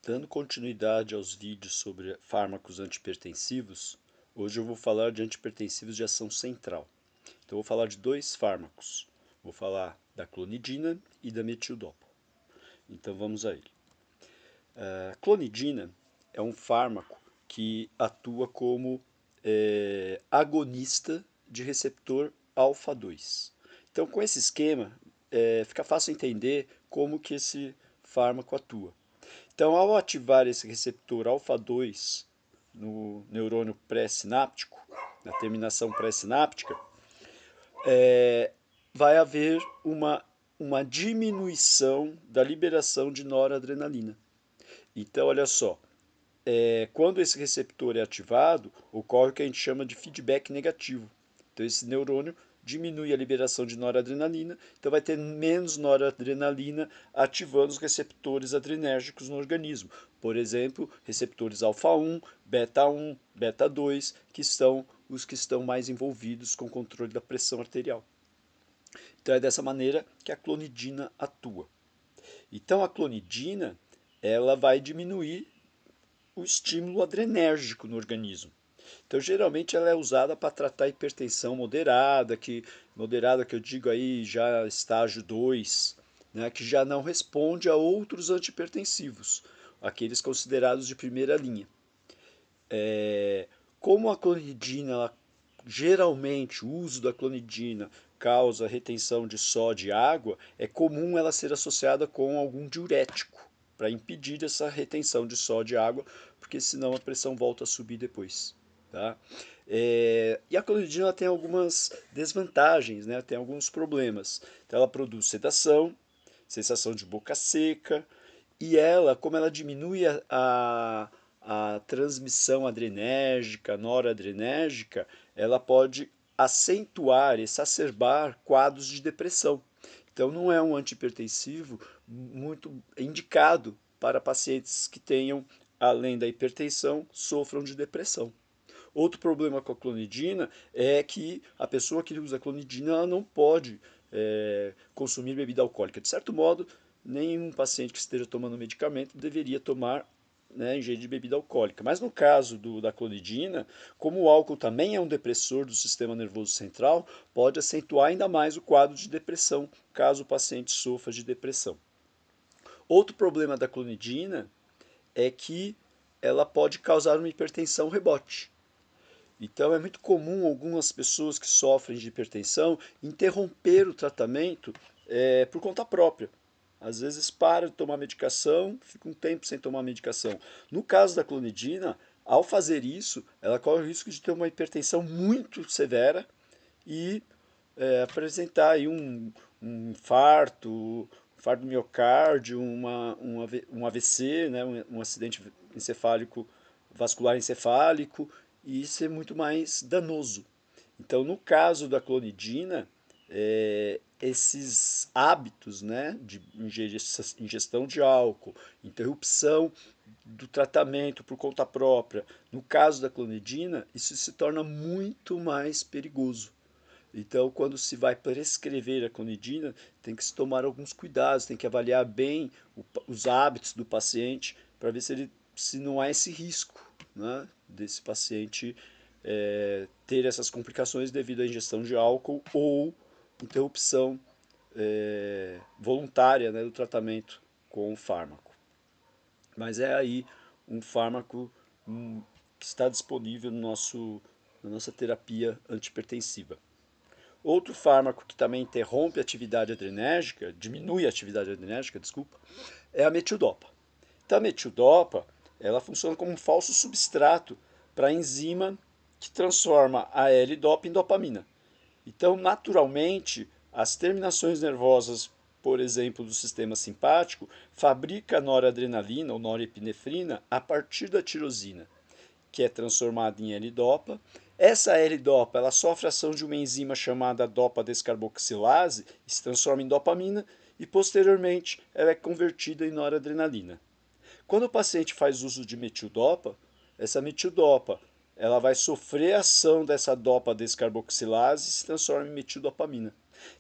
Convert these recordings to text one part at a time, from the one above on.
Dando continuidade aos vídeos sobre fármacos antihipertensivos, hoje eu vou falar de antihipertensivos de ação central. Então eu vou falar de dois fármacos. Vou falar da clonidina e da metildopa. Então vamos a ele. A clonidina é um fármaco que atua como agonista de receptor alfa-2. Então com esse esquema fica fácil entender como que esse fármaco atua. Então, ao ativar esse receptor alfa-2 no neurônio pré-sináptico, na terminação pré-sináptica, vai haver uma diminuição da liberação de noradrenalina. Então, olha só, quando esse receptor é ativado, ocorre o que a gente chama de feedback negativo. Então, esse neurônio diminui a liberação de noradrenalina, então vai ter menos noradrenalina ativando os receptores adrenérgicos no organismo. Por exemplo, receptores alfa-1, beta-1, beta-2, que são os que estão mais envolvidos com o controle da pressão arterial. Então é dessa maneira que a clonidina atua. Então a clonidina, ela vai diminuir o estímulo adrenérgico no organismo. Então, geralmente ela é usada para tratar hipertensão moderada que eu digo aí já estágio 2, né, que já não responde a outros antihipertensivos, aqueles considerados de primeira linha. Como a clonidina, geralmente o uso da clonidina causa retenção de sódio e água, é comum ela ser associada com algum diurético, para impedir essa retenção de sódio e água, porque senão a pressão volta a subir depois. Tá? E a clonidina tem algumas desvantagens, né? Tem alguns problemas. Então, ela produz sedação, sensação de boca seca, e ela, como ela diminui a transmissão adrenérgica, noradrenérgica, ela pode acentuar, exacerbar quadros de depressão. Então, não é um antihipertensivo muito indicado para pacientes que tenham, além da hipertensão, sofram de depressão. Outro problema com a clonidina é que a pessoa que usa a clonidina ela não pode consumir bebida alcoólica. De certo modo, nenhum paciente que esteja tomando medicamento deveria tomar, né, ingerir de bebida alcoólica. Mas no caso da clonidina, como o álcool também é um depressor do sistema nervoso central, pode acentuar ainda mais o quadro de depressão, caso o paciente sofra de depressão. Outro problema da clonidina é que ela pode causar uma hipertensão rebote. Então é muito comum algumas pessoas que sofrem de hipertensão interromper o tratamento por conta própria. Às vezes para de tomar medicação, fica um tempo sem tomar medicação. No caso da clonidina, ao fazer isso, ela corre o risco de ter uma hipertensão muito severa e apresentar aí um infarto do miocárdio, um AVC, né, um acidente encefálico, vascular encefálico, e ser muito mais danoso. Então, no caso da clonidina, esses hábitos, né, de ingestão de álcool, interrupção do tratamento por conta própria, no caso da clonidina, isso se torna muito mais perigoso. Então, quando se vai prescrever a clonidina, tem que se tomar alguns cuidados, tem que avaliar bem os hábitos do paciente para ver se não há esse risco, né, desse paciente ter essas complicações devido à ingestão de álcool ou interrupção voluntária, né, do tratamento com o fármaco. Mas é aí um fármaco que está disponível na nossa terapia antihipertensiva. Outro fármaco que também interrompe a atividade adrenérgica, diminui a atividade adrenérgica, desculpa, é a metildopa. Então, a metildopa, ela funciona como um falso substrato para a enzima que transforma a L-dopa em dopamina. Então, naturalmente, as terminações nervosas, por exemplo, do sistema simpático, fabrica noradrenalina ou norepinefrina a partir da tirosina, que é transformada em L-dopa. Essa L-dopa ela sofre a ação de uma enzima chamada dopa-descarboxilase, se transforma em dopamina e posteriormente ela é convertida em noradrenalina. Quando o paciente faz uso de metildopa, essa metildopa ela vai sofrer a ação dessa dopa-descarboxilase e se transforma em metildopamina.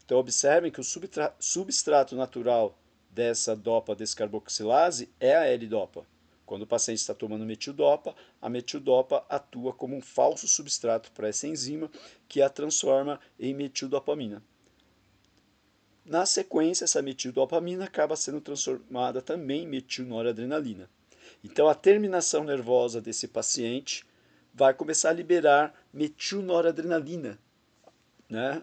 Então observem que o substrato natural dessa dopa-descarboxilase é a L-dopa. Quando o paciente está tomando metildopa, a metildopa atua como um falso substrato para essa enzima que a transforma em metildopamina. Na sequência, essa metildopamina acaba sendo transformada também em metilnoradrenalina. Então, a terminação nervosa desse paciente vai começar a liberar metilnoradrenalina, né?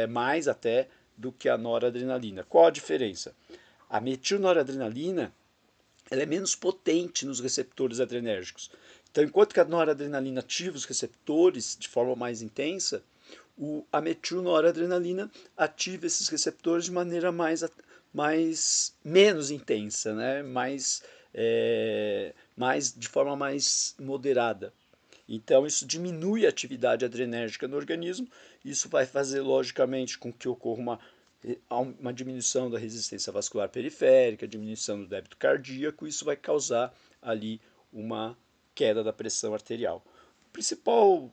Mais até do que a noradrenalina. Qual a diferença? A metilnoradrenalina ela é menos potente nos receptores adrenérgicos. Então, enquanto que a noradrenalina ativa os receptores de forma mais intensa, a metilnoradrenalina ativa esses receptores de maneira menos intensa, né? De forma mais moderada. Então, isso diminui a atividade adrenérgica no organismo. Isso vai fazer, logicamente, com que ocorra uma diminuição da resistência vascular periférica, diminuição do débito cardíaco. Isso vai causar ali uma queda da pressão arterial.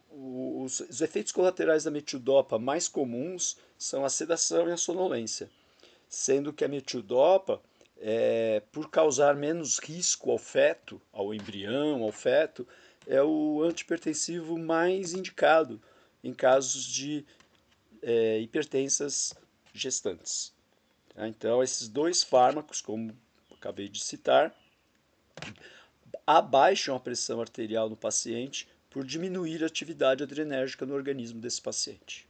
Os efeitos colaterais da metildopa mais comuns são a sedação e a sonolência, sendo que a metildopa, por causar menos risco ao feto, ao embrião, ao feto, é o antihipertensivo mais indicado em casos de hipertensas gestantes. Então, esses dois fármacos, como acabei de citar, abaixam a pressão arterial no paciente por diminuir a atividade adrenérgica no organismo desse paciente.